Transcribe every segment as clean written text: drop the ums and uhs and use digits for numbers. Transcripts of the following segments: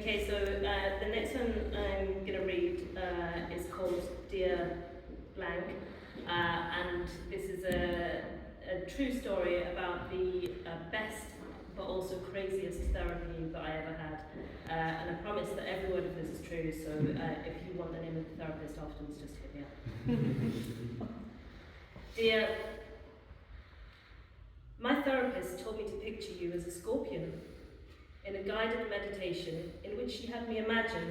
Okay, so the next one I'm going to read is called Dear Blank, and this is a true story about the best but also craziest therapy that I ever had. And I promise that every word of this is true, so if you want the name of the therapist afterwards, just hit me up. Dear, my therapist told me to picture you as a scorpion in a guided meditation in which she had me imagine,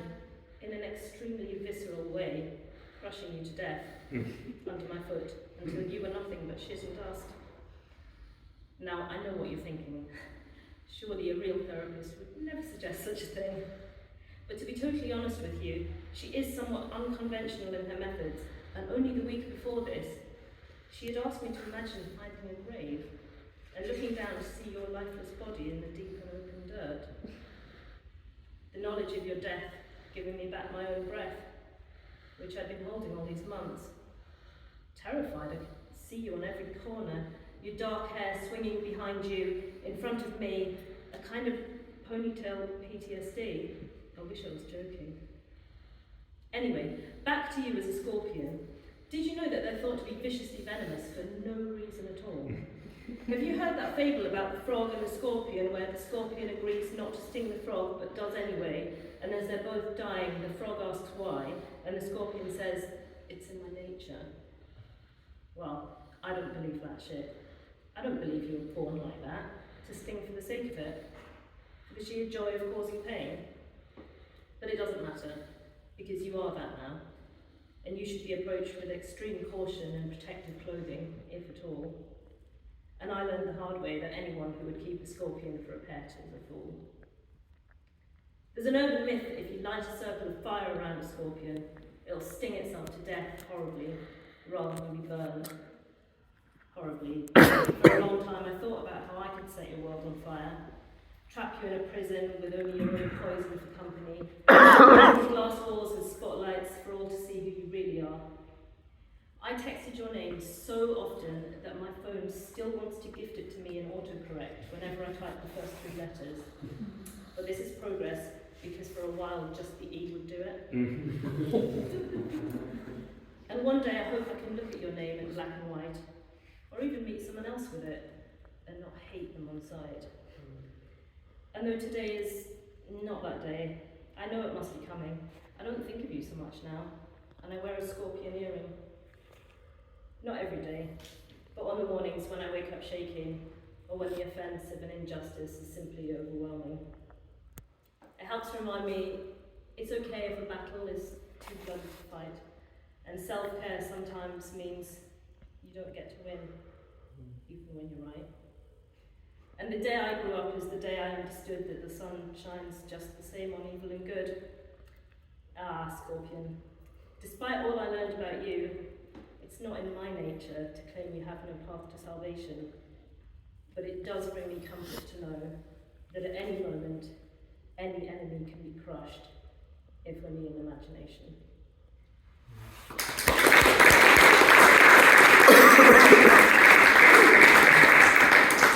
in an extremely visceral way, crushing you to death under my foot until you were nothing but shit and dust. Now, I know what you're thinking. Surely a real therapist would never suggest such a thing. But to be totally honest with you, she is somewhat unconventional in her methods, and only the week before this, she had asked me to imagine finding a grave and looking down to see your lifeless body in the deep and open dirt. The knowledge of your death giving me back my own breath, which I'd been holding all these months. Terrified, I could see you on every corner, your dark hair swinging behind you, in front of me, a kind of ponytail PTSD. I wish I was joking. Anyway, back to you as a scorpion. Did you know that they're thought to be viciously venomous for no reason at all? Have you heard that fable about the frog and the scorpion, where the scorpion agrees not to sting the frog but does anyway, and as they're both dying, the frog asks why, and the scorpion says, "It's in my nature"? Well, I don't believe that shit. I don't believe you were born like that, to sting for the sake of it, for the sheer joy of causing pain. But it doesn't matter, because you are that now, and you should be approached with extreme caution and protective clothing, if at all. And I learned the hard way that anyone who would keep a scorpion for a pet is a fool. There's an urban myth that if you light a circle of fire around a scorpion, it'll sting itself to death horribly, rather than be burned horribly. For a long time I thought about how I could set your world on fire, trap you in a prison with only your own poison for company, glass walls and spotlights for all to see who you really are. I texted your name so often that my phone still wants to gift it to me in autocorrect whenever I type the first 3 letters. But this is progress, because for a while just the E would do it. And one day I hope I can look at your name in black and white, or even meet someone else with it, and not hate them on sight. And though today is not that day, I know it must be coming. I don't think of you so much now, and I wear a scorpion earring. Not every day, but on the mornings when I wake up shaking, or when the offence of an injustice is simply overwhelming. It helps remind me it's okay if a battle is too bloody to fight, and self-care sometimes means you don't get to win, even when you're right. And the day I grew up is the day I understood that the sun shines just the same on evil and good. Ah, Scorpion, despite all I learned about you, it's not in my nature to claim you have no path to salvation, but it does bring me comfort to know that at any moment, any enemy can be crushed, if only in imagination.